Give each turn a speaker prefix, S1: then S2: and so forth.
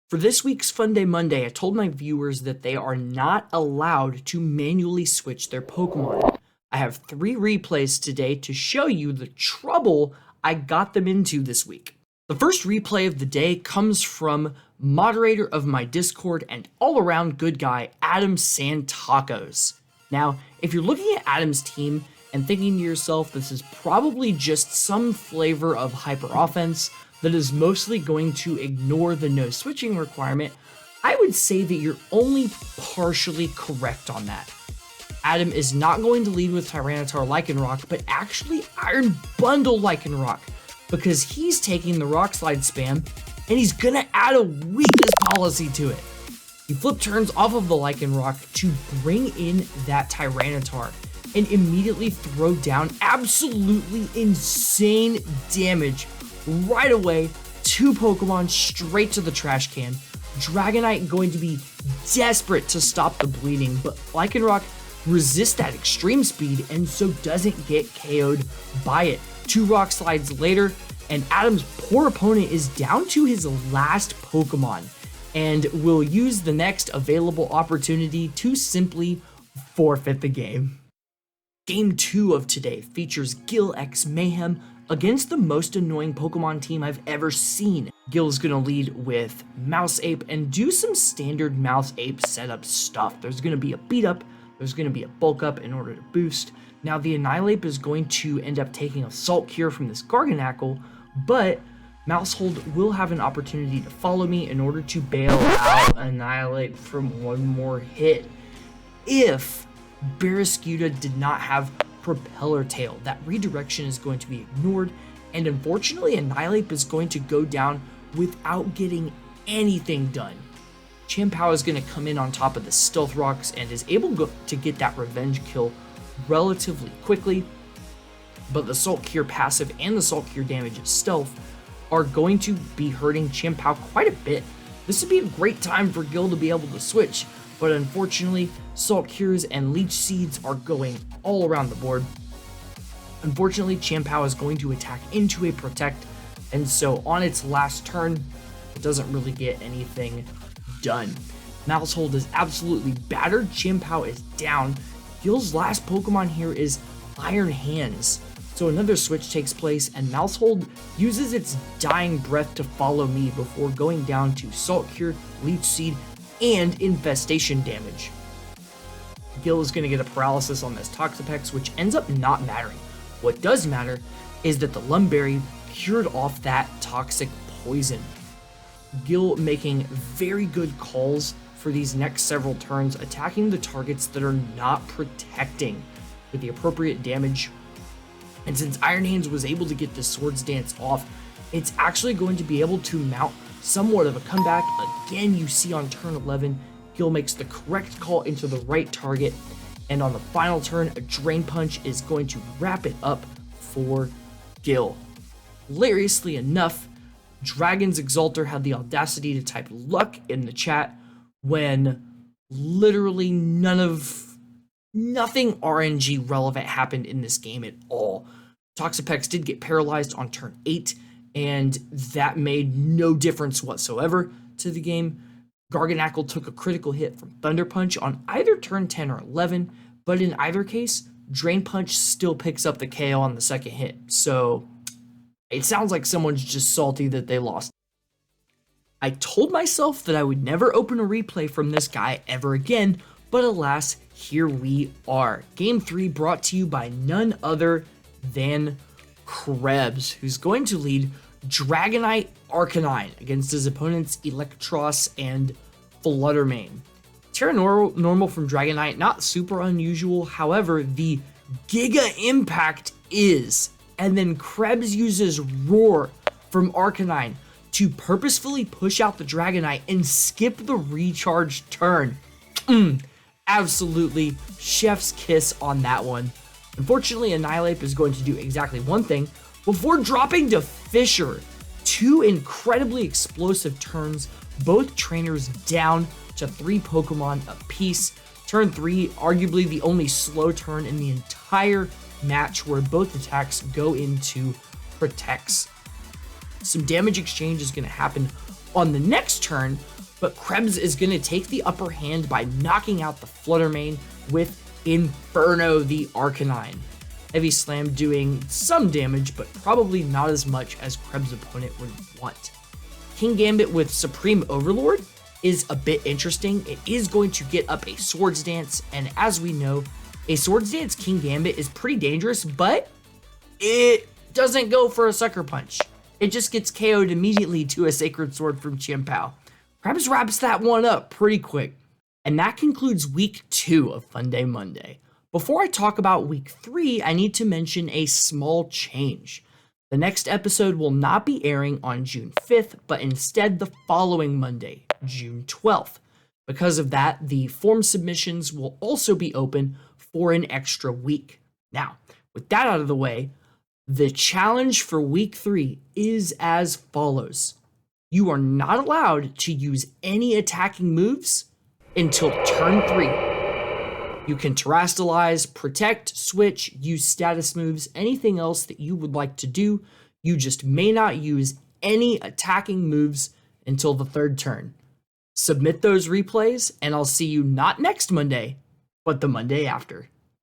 S1: For this week's Funday Monday, I told my viewers that they are not allowed to manually switch their Pokemon. I have 3 replays today to show you the trouble I got them into this week. The first replay of the day comes from moderator of my Discord and all-around good guy, Adam Santacos. Now, if you're looking at Adam's team and thinking to yourself, this is probably just some flavor of hyper offense that is mostly going to ignore the no switching requirement, I would say that you're only partially correct on that. Adam is not going to lead with Tyranitar Lycanroc, but actually Iron Bundle Lycanroc, because he's taking the Rock Slide spam and he's gonna add a weakness policy to it. He flip turns off of the Lycanroc to bring in that Tyranitar and immediately throw down absolutely insane damage right away. 2 Pokemon straight to the trash can. Dragonite going to be desperate to stop the bleeding, but Lycanroc resists that extreme speed and so doesn't get KO'd by it. 2 Rock Slides later, and Adam's poor opponent is down to his last Pokemon and will use the next available opportunity to simply forfeit the game. Game 2 of today features Gil x Mayhem against the most annoying Pokemon team I've ever seen. Gil is going to lead with Mouse Ape and do some standard Mouse Ape setup stuff. There's going to be a beat up, there's going to be a bulk up in order to boost. Now the Annihilape is going to end up taking Assault Cure from this Garganacl, but Mousehold will have an opportunity to follow me in order to bail out Annihilape from one more hit. If Barraskewda did not have Propeller Tail, that redirection is going to be ignored, and unfortunately Annihilape is going to go down without getting anything done. Chien-Pao is going to come in on top of the Stealth Rocks and is able to get that revenge kill relatively quickly, but the Assault Cure passive and the Assault Cure damage of Stealth are going to be hurting Chien-Pao quite a bit. This would be a great time for Gil to be able to switch, but unfortunately, Salt Cures and Leech Seeds are going all around the board. Unfortunately, Chien-Pao is going to attack into a Protect, and so on its last turn, it doesn't really get anything done. Mousehold is absolutely battered, Chien-Pao is down. Gil's last Pokemon here is Iron Hands. So another switch takes place, and Mousehold uses its dying breath to follow me before going down to Salt Cure, Leech Seed, and Infestation damage. Gil is going to get a paralysis on this Toxapex, which ends up not mattering. What does matter is that the Lumberry cured off that toxic poison. Gil making very good calls for these next several turns, attacking the targets that are not protecting with the appropriate damage. And since Iron Hands was able to get the Swords Dance off, it's actually going to be able to mount somewhat of a comeback. Again, you see on turn 11, Gil makes the correct call into the right target, and on the final turn, a Drain Punch is going to wrap it up for Gil. Hilariously enough, Dragon's Exalter had the audacity to type luck in the chat when literally nothing RNG relevant happened in this game at all. Toxapex did get paralyzed on turn 8, and that made no difference whatsoever to the game. Garganacl took a critical hit from Thunder Punch on either turn 10 or 11, but in either case, Drain Punch still picks up the KO on the second hit, so it sounds like someone's just salty that they lost. I told myself that I would never open a replay from this guy ever again, but alas, here we are. Game 3 brought to you by none other than Krebs, who's going to lead Dragonite Arcanine against his opponents Electros and Fluttermane. Terra Normal from Dragonite, not super unusual, however, the Giga Impact is. And then Krebs uses Roar from Arcanine to purposefully push out the Dragonite and skip the recharge turn. Absolutely chef's kiss on that one. Unfortunately, Annihilape is going to do exactly one thing before dropping to Fissure. 2 incredibly explosive turns, both trainers down to 3 Pokemon apiece. Turn 3, arguably the only slow turn in the entire match where both attacks go into Protects. Some damage exchange is going to happen on the next turn, but Krebs is going to take the upper hand by knocking out the Flutter Mane with Inferno the Arcanine. Heavy Slam doing some damage, but probably not as much as Krebs' opponent would want. King Gambit with Supreme Overlord is a bit interesting. It is going to get up a Swords Dance, and as we know, a Swords Dance King Gambit is pretty dangerous, but it doesn't go for a Sucker Punch. It just gets KO'd immediately to a Sacred Sword from Chien-Pao. Krebs wraps that one up pretty quick. And that concludes week 2 of Funday Monday. Before I talk about week 3, I need to mention a small change. The next episode will not be airing on June 5th, but instead the following Monday, June 12th. Because of that, the form submissions will also be open for an extra week. Now, with that out of the way, the challenge for week 3 is as follows. You are not allowed to use any attacking moves until turn 3. You can terrestrialize, protect, switch, use status moves, anything else that you would like to do. You just may not use any attacking moves until the 3rd turn. Submit those replays, and I'll see you not next Monday, but the Monday after.